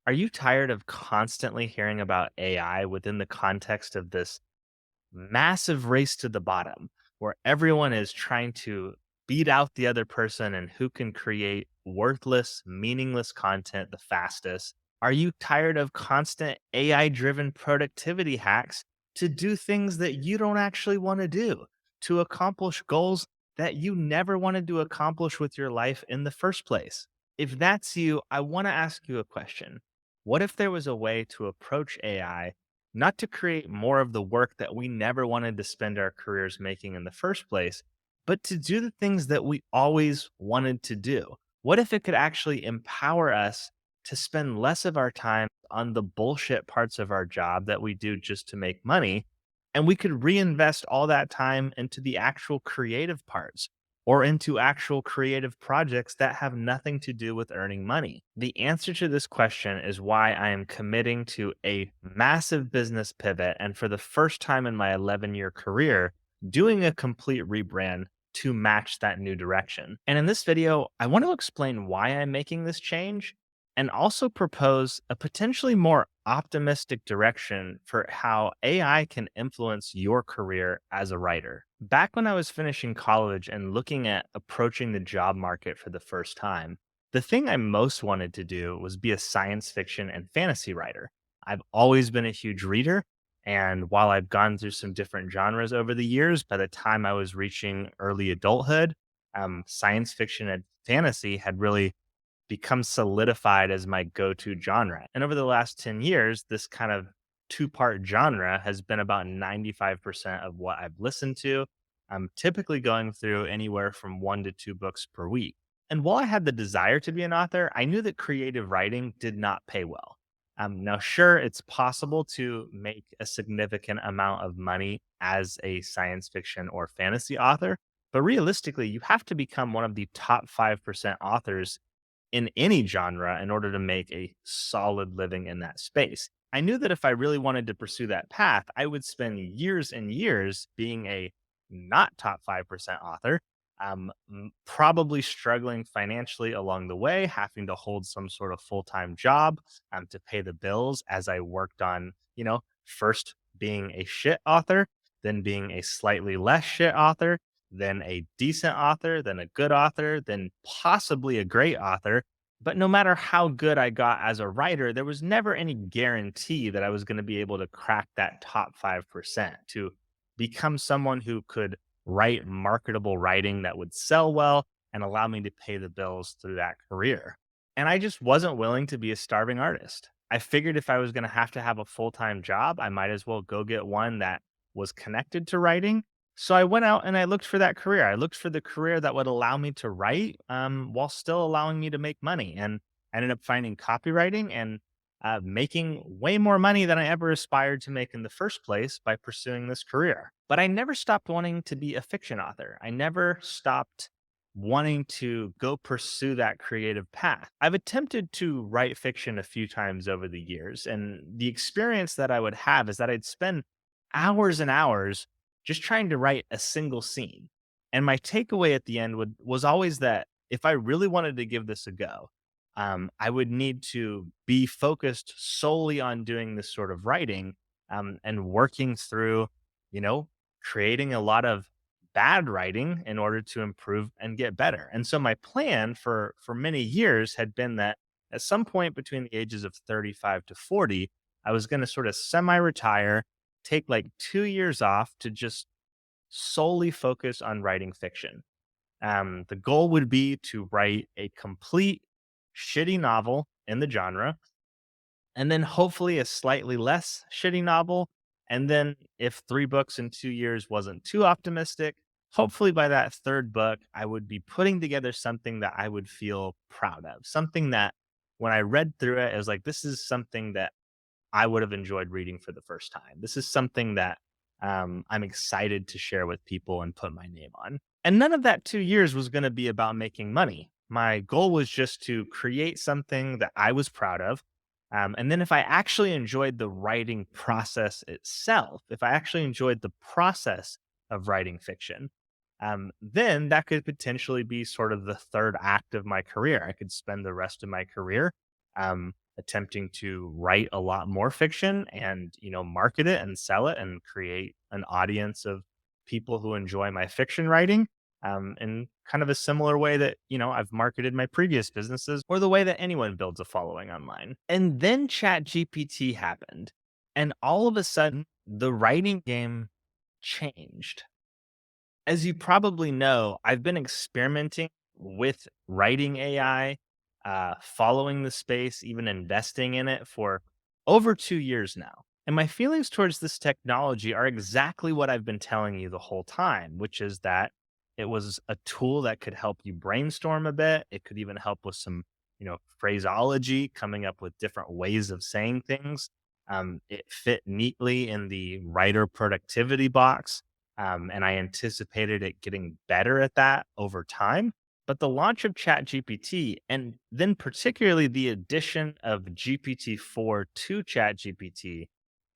Are you tired of constantly hearing about AI within the context of this massive race to the bottom where everyone is trying to beat out the other person and who can create worthless, meaningless content the fastest? Are you tired of constant AI driven productivity hacks to do things that you don't actually want to do, to accomplish goals that you never wanted to accomplish with your life in the first place? If that's you, I want to ask you a question. What if there was a way to approach AI not to create more of the work that we never wanted to spend our careers making in the first place, but to do the things that we always wanted to do? What if it could actually empower us to spend less of our time on the bullshit parts of our job that we do just to make money? And we could reinvest all that time into the actual creative parts or into actual creative projects that have nothing to do with earning money? The answer to this question is why I am committing to a massive business pivot and for the first time in my 11-year career, doing a complete rebrand to match that new direction. And in this video, I want to explain why I'm making this change and also propose a potentially more optimistic direction for how AI can influence your career as a writer. Back when I was finishing college and looking at approaching the job market for the first time, the thing I most wanted to do was be a science fiction and fantasy writer. I've always been a huge reader. And while I've gone through some different genres over the years, by the time I was reaching early adulthood, science fiction and fantasy had really become solidified as my go-to genre. And over the last 10 years, this kind of two-part genre has been about 95% of what I've listened to. I'm typically going through anywhere from 1 to 2 books per week. And while I had the desire to be an author, I knew that creative writing did not pay well. Now, sure, it's possible to make a significant amount of money as a science fiction or fantasy author, but realistically, you have to become one of the top 5% authors in any genre in order to make a solid living in that space. I knew that if I really wanted to pursue that path, I would spend years and years being a not top 5% author, probably struggling financially along the way, having to hold some sort of full time job to pay the bills as I worked on, first being a shit author, then being a slightly less shit author, then a decent author, then a good author, then possibly a great author. But no matter how good I got as a writer, there was never any guarantee that I was going to be able to crack that top 5% to become someone who could write marketable writing that would sell well and allow me to pay the bills through that career. And I just wasn't willing to be a starving artist. I figured if I was going to have a full time job, I might as well go get one that was connected to writing. So I went out and I looked for that career. I looked for the career that would allow me to write while still allowing me to make money. And I ended up finding copywriting and making way more money than I ever aspired to make in the first place by pursuing this career. But I never stopped wanting to be a fiction author. I never stopped wanting to go pursue that creative path. I've attempted to write fiction a few times over the years, and the experience that I would have is that I'd spend hours and hours just trying to write a single scene. And my takeaway at the end was always that if I really wanted to give this a go, I would need to be focused solely on doing this sort of writing and working through, you know, creating a lot of bad writing in order to improve and get better. And so my plan for many years had been that at some point between the ages of 35 to 40, I was going to sort of semi-retire, take like 2 years off to just solely focus on writing fiction. The goal would be to write a complete shitty novel in the genre, and then hopefully a slightly less shitty novel. And then if 3 books in 2 years wasn't too optimistic, hopefully by that third book, I would be putting together something that I would feel proud of, something that when I read through it, it was like, this is something that I would have enjoyed reading for the first time. This is something that I'm excited to share with people and put my name on. And none of that 2 years was going to be about making money. My goal was just to create something that I was proud of. And then if I actually enjoyed the writing process itself, if I actually enjoyed the process of writing fiction, then that could potentially be sort of the third act of my career. I could spend the rest of my career attempting to write a lot more fiction and, market it and sell it and create an audience of people who enjoy my fiction writing, in kind of a similar way that, I've marketed my previous businesses or the way that anyone builds a following online. And then ChatGPT happened. And all of a sudden, the writing game changed. As you probably know, I've been experimenting with writing AI, following the space, even investing in it for over 2 years now. And my feelings towards this technology are exactly what I've been telling you the whole time, which is that it was a tool that could help you brainstorm a bit. It could even help with some, phraseology, coming up with different ways of saying things. It fit neatly in the writer productivity box, and I anticipated it getting better at that over time. But the launch of ChatGPT, and then particularly the addition of GPT-4 to ChatGPT,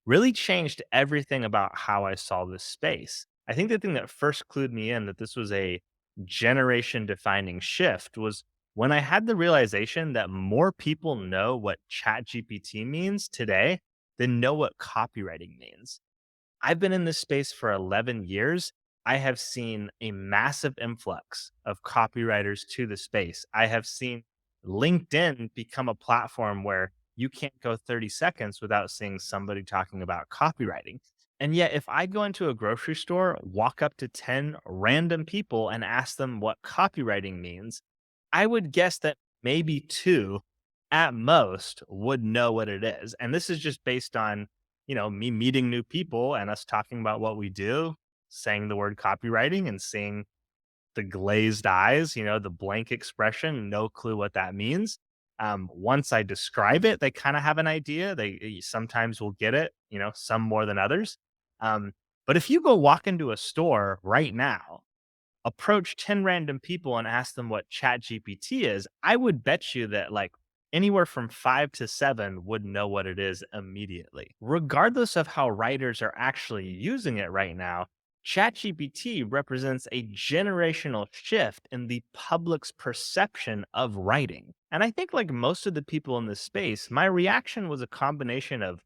really changed everything about how I saw this space. I think the thing that first clued me in that this was a generation defining shift was when I had the realization that more people know what ChatGPT means today than know what copywriting means. I've been in this space for 11 years. I have seen a massive influx of copywriters to the space. I have seen LinkedIn become a platform where you can't go 30 seconds without seeing somebody talking about copywriting. And yet, if I go into a grocery store, walk up to 10 random people and ask them what copywriting means, I would guess that maybe two at most would know what it is. And this is just based on, me meeting new people and us talking about what we do, saying the word copywriting and seeing the glazed eyes, the blank expression, no clue what that means. Once I describe it, they kind of have an idea. They sometimes will get it, some more than others. But if you go walk into a store right now, approach 10 random people and ask them what ChatGPT is, I would bet you that like anywhere from 5 to 7 would know what it is immediately. Regardless of how writers are actually using it right now, ChatGPT represents a generational shift in the public's perception of writing. And I think, like most of the people in this space, my reaction was a combination of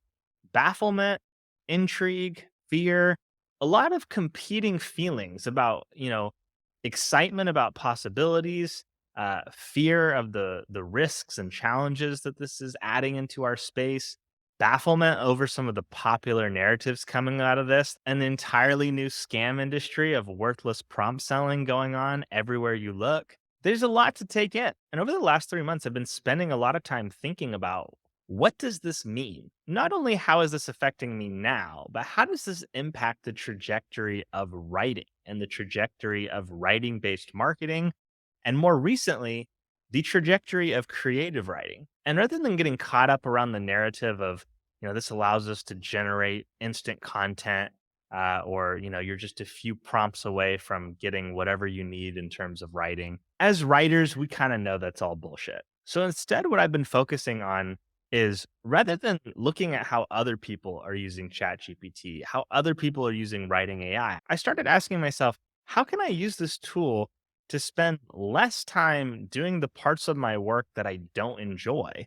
bafflement, intrigue, fear, a lot of competing feelings about, excitement about possibilities, fear of the risks and challenges that this is adding into our space, bafflement over some of the popular narratives coming out of this, an entirely new scam industry of worthless prompt selling going on everywhere you look. There's a lot to take in. And over the last 3 months, I've been spending a lot of time thinking about what does this mean? Not only how is this affecting me now, but how does this impact the trajectory of writing and the trajectory of writing based marketing? And more recently, the trajectory of creative writing. And rather than getting caught up around the narrative of, this allows us to generate instant content, or, you're just a few prompts away from getting whatever you need in terms of writing. As writers, we kind of know that's all bullshit. So instead, what I've been focusing on is rather than looking at how other people are using ChatGPT, how other people are using writing I started asking myself, how can I use this tool to spend less time doing the parts of my work that I don't enjoy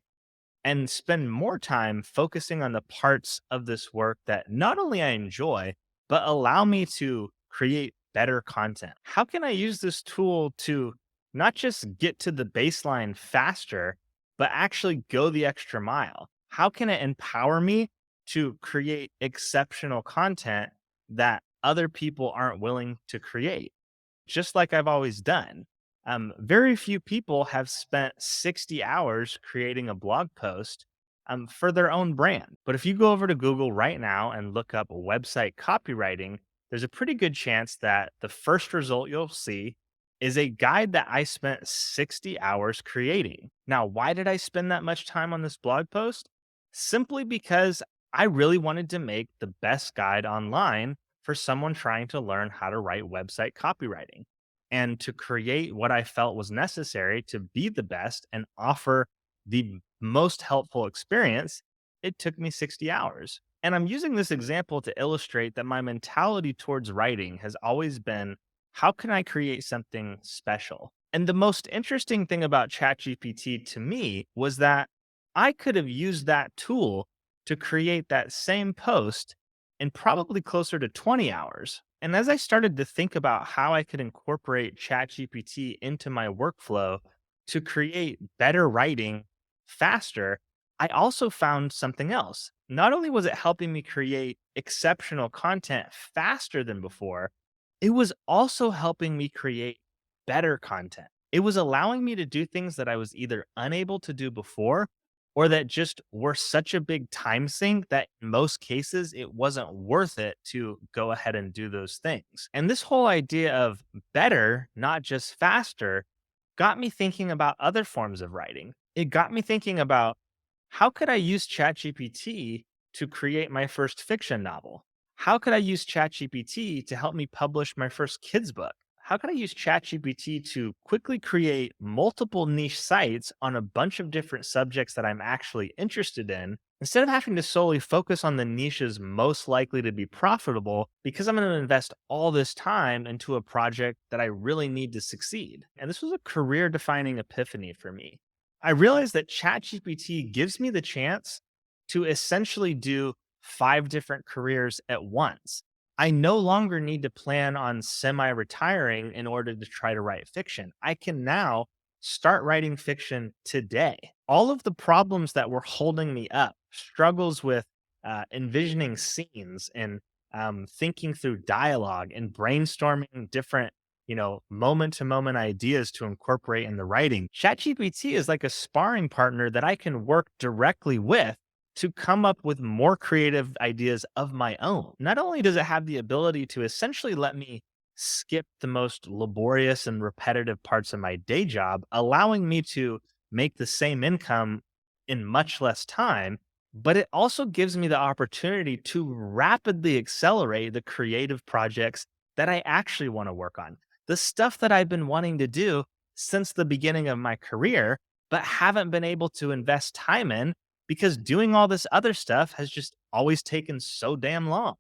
and spend more time focusing on the parts of this work that not only I enjoy, but allow me to create better content? How can I use this tool to not just get to the baseline faster, but actually go the extra mile? How can it empower me to create exceptional content that other people aren't willing to create? Just like I've always done. Very few people have spent 60 hours creating a blog post, for their own brand. But if you go over to Google right now and look up website copywriting, there's a pretty good chance that the first result you'll see is a guide that I spent 60 hours creating. Now, why did I spend that much time on this blog post? Simply because I really wanted to make the best guide online for someone trying to learn how to write website copywriting and to create what I felt was necessary to be the best and offer the most helpful experience. It took me 60 hours. And I'm using this example to illustrate that my mentality towards writing has always been, how can I create something special? And the most interesting thing about ChatGPT to me was that I could have used that tool to create that same post in probably closer to 20 hours. And as I started to think about how I could incorporate ChatGPT into my workflow to create better writing faster, I also found something else. Not only was it helping me create exceptional content faster than before, it was also helping me create better content. It was allowing me to do things that I was either unable to do before or that just were such a big time sink that in most cases it wasn't worth it to go ahead and do those things. And this whole idea of better, not just faster, got me thinking about other forms of writing. It got me thinking about how could I use ChatGPT to create my first fiction novel? How could I use ChatGPT to help me publish my first kids book? How can I use ChatGPT to quickly create multiple niche sites on a bunch of different subjects that I'm actually interested in instead of having to solely focus on the niches most likely to be profitable because I'm going to invest all this time into a project that I really need to succeed? And this was a career defining epiphany for me. I realized that ChatGPT gives me the chance to essentially do 5 different careers at once. I no longer need to plan on semi retiring in order to try to write fiction. I can now start writing fiction today. All of the problems that were holding me up, struggles with envisioning scenes and thinking through dialogue and brainstorming different, moment to moment ideas to incorporate in the writing. ChatGPT is like a sparring partner that I can work directly with to come up with more creative ideas of my own. Not only does it have the ability to essentially let me skip the most laborious and repetitive parts of my day job, allowing me to make the same income in much less time, but it also gives me the opportunity to rapidly accelerate the creative projects that I actually want to work on. The stuff that I've been wanting to do since the beginning of my career, but haven't been able to invest time in because doing all this other stuff has just always taken so damn long.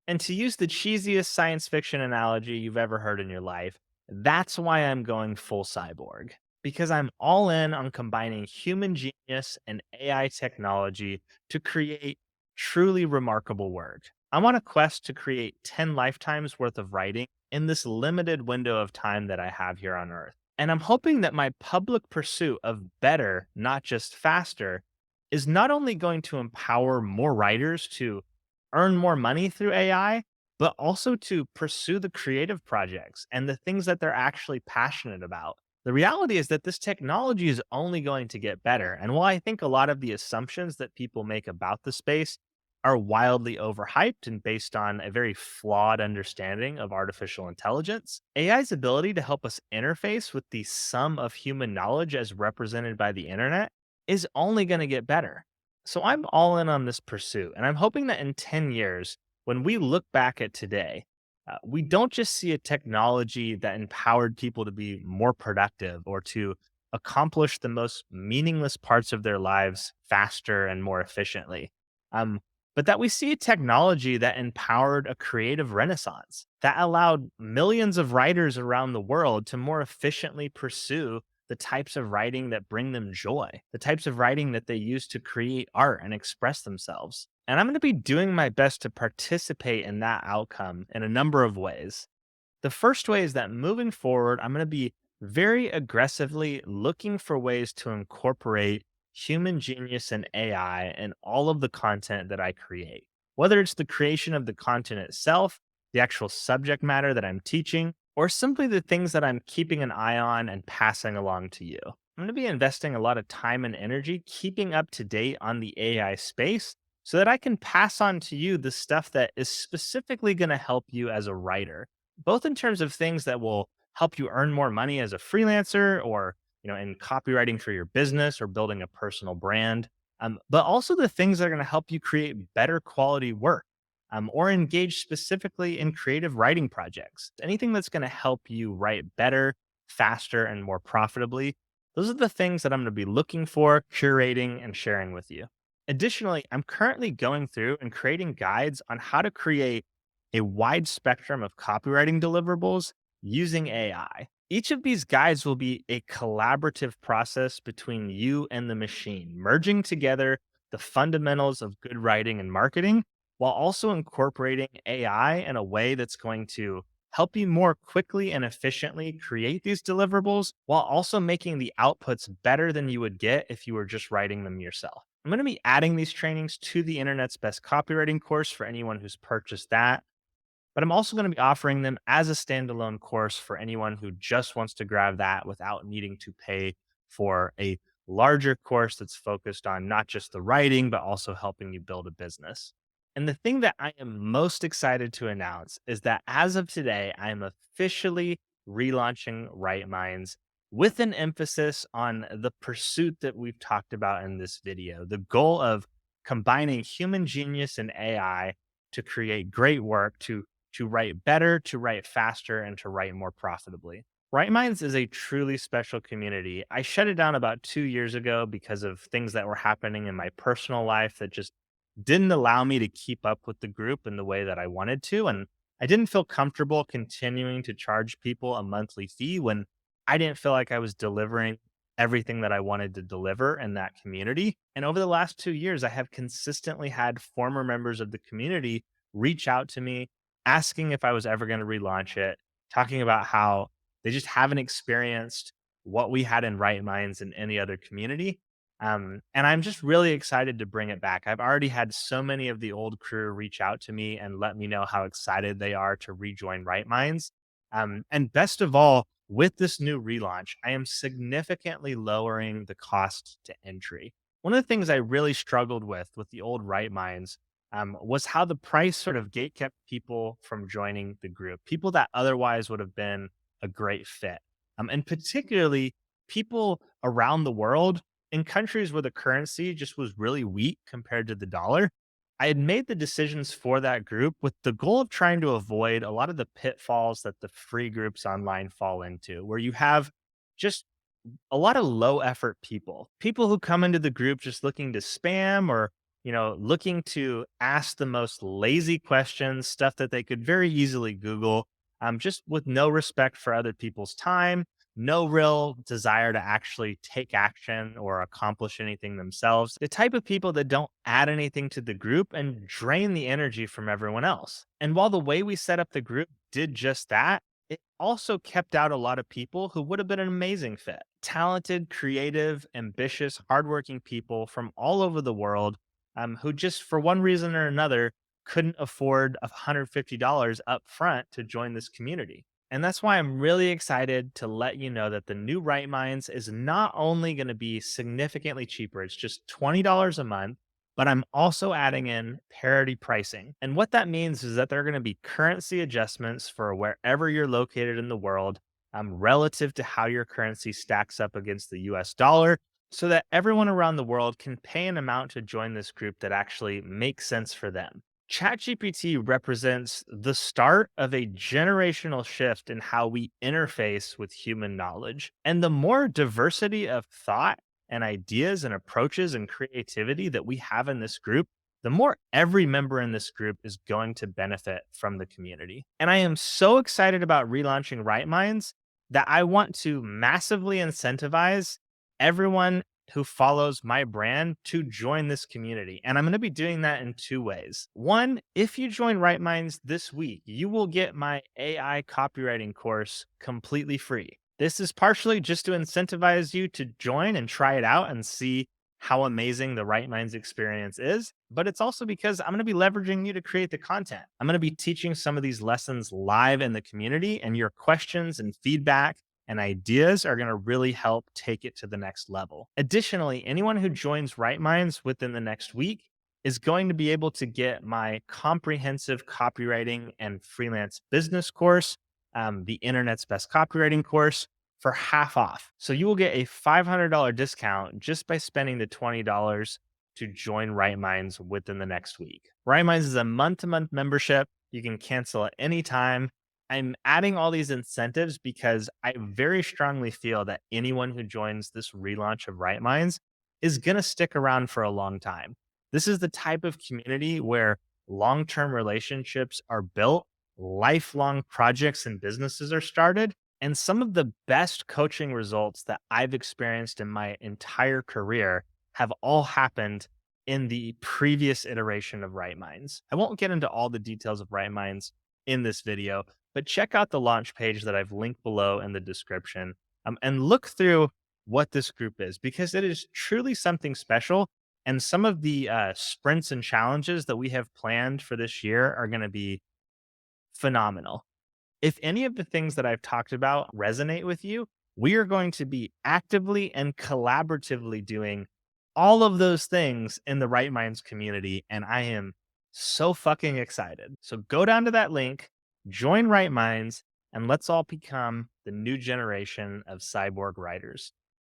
And to use the cheesiest science fiction analogy you've ever heard in your life, that's why I'm going full cyborg. Because I'm all in on combining human genius and AI technology to create truly remarkable work. I'm on a quest to create 10 lifetimes worth of writing in this limited window of time that I have here on Earth. And I'm hoping that my public pursuit of better, not just faster, is not only going to empower more writers to earn more money through AI, but also to pursue the creative projects and the things that they're actually passionate about. The reality is that this technology is only going to get better. And while I think a lot of the assumptions that people make about the space are wildly overhyped and based on a very flawed understanding of artificial intelligence, AI's ability to help us interface with the sum of human knowledge as represented by the internet is only going to get better. So I'm all in on this pursuit. And I'm hoping that in 10 years, when we look back at today, we don't just see a technology that empowered people to be more productive or to accomplish the most meaningless parts of their lives faster and more efficiently. Um, but that we see a technology that empowered a creative renaissance that allowed millions of writers around the world to more efficiently pursue the types of writing that bring them joy, the types of writing that they use to create art and express themselves. And I'm going to be doing my best to participate in that outcome in a number of ways. The first way is that moving forward, I'm going to be very aggressively looking for ways to incorporate human genius and AI in all of the content that I create, whether it's the creation of the content itself, the actual subject matter that I'm teaching, or simply the things that I'm keeping an eye on and passing along to you. I'm going to be investing a lot of time and energy keeping up to date on the AI space so that I can pass on to you the stuff that is specifically going to help you as a writer, both in terms of things that will help you earn more money as a freelancer or in copywriting for your business or building a personal brand, but also the things that are going to help you create better quality work, or engage specifically in creative writing projects. Anything that's going to help you write better, faster, and more profitably. Those are the things that I'm going to be looking for, curating, and sharing with you. Additionally, I'm currently going through and creating guides on how to create a wide spectrum of copywriting deliverables using AI. Each of these guides will be a collaborative process between you and the machine, merging together the fundamentals of good writing and marketing while also incorporating AI in a way that's going to help you more quickly and efficiently create these deliverables while also making the outputs better than you would get if you were just writing them yourself. I'm going to be adding these trainings to the Internet's Best Copywriting course for anyone who's purchased that, but I'm also going to be offering them as a standalone course for anyone who just wants to grab that without needing to pay for a larger course that's focused on not just the writing, but also helping you build a business. And the thing that I am most excited to announce is that as of today, I am officially relaunching Right Minds with an emphasis on the pursuit that we've talked about in this video, the goal of combining human genius and AI to create great work, to write better, to write faster, and to write more profitably. Right Minds is a truly special community. I shut it down about 2 years ago because of things that were happening in my personal life that just didn't allow me to keep up with the group in the way that I wanted to. And I didn't feel comfortable continuing to charge people a monthly fee when I didn't feel like I was delivering everything that I wanted to deliver in that community. And over the last 2 years, I have consistently had former members of the community reach out to me asking if I was ever going to relaunch it, talking about how they just haven't experienced what we had in Right Minds in any other community. And I'm just really excited to bring it back. I've already had so many of the old crew reach out to me and let me know how excited they are to rejoin Right Minds. And best of all, with this new relaunch, I am significantly lowering the cost to entry. One of the things I really struggled with the old Right Minds was how the price sort of gate kept people from joining the group, people that otherwise would have been a great fit. And particularly people around the world in countries where the currency just was really weak compared to the dollar. I had made the decisions for that group with the goal of trying to avoid a lot of the pitfalls that the free groups online fall into, where you have just a lot of low effort people who come into the group just looking to spam or, looking to ask the most lazy questions, stuff that they could very easily Google, just with no respect for other people's time, no real desire to actually take action or accomplish anything themselves. The type of people that don't add anything to the group and drain the energy from everyone else. And while the way we set up the group did just that, it also kept out a lot of people who would have been an amazing fit. Talented, creative, ambitious, hardworking people from all over the world who just, for one reason or another, couldn't afford $150 up front to join this community. And that's why I'm really excited to let you know that the new Right Minds is not only going to be significantly cheaper, it's just $20 a month, but I'm also adding in parity pricing. And what that means is that there are going to be currency adjustments for wherever you're located in the world, relative to how your currency stacks up against the US dollar, so that everyone around the world can pay an amount to join this group that actually makes sense for them. ChatGPT represents the start of a generational shift in how we interface with human knowledge. And the more diversity of thought and ideas and approaches and creativity that we have in this group, the more every member in this group is going to benefit from the community. And I am so excited about relaunching Right Minds that I want to massively incentivize everyone who follows my brand to join this community. And I'm going to be doing that in two ways. One, if you join Right Minds this week, you will get my AI copywriting course completely free. This is partially just to incentivize you to join and try it out and see how amazing the Right Minds experience is. But it's also because I'm going to be leveraging you to create the content. I'm going to be teaching some of these lessons live in the community, and your questions and feedback and ideas are going to really help take it to the next level. Additionally, anyone who joins Right Minds within the next week is going to be able to get my comprehensive copywriting and freelance business course, the internet's best copywriting course, for half off. So you will get a $500 discount just by spending the $20 to join Right Minds within the next week. Right Minds is a month to month membership. You can cancel at any time. I'm adding all these incentives because I very strongly feel that anyone who joins this relaunch of Right Minds is going to stick around for a long time. This is the type of community where long term relationships are built, lifelong projects and businesses are started, And some of the best coaching results that I've experienced in my entire career have all happened in the previous iteration of Right Minds. I won't get into all the details of Right Minds in this video, but check out the launch page that I've linked below in the description, and look through what this group is because it is truly something special. And some of the sprints and challenges that we have planned for this year are going to be phenomenal. If any of the things that I've talked about resonate with you, we are going to be actively and collaboratively doing all of those things in the Right Minds community. And I am so fucking excited. So go down to that link, join Right Minds, and let's all become the new generation of cyborg writers.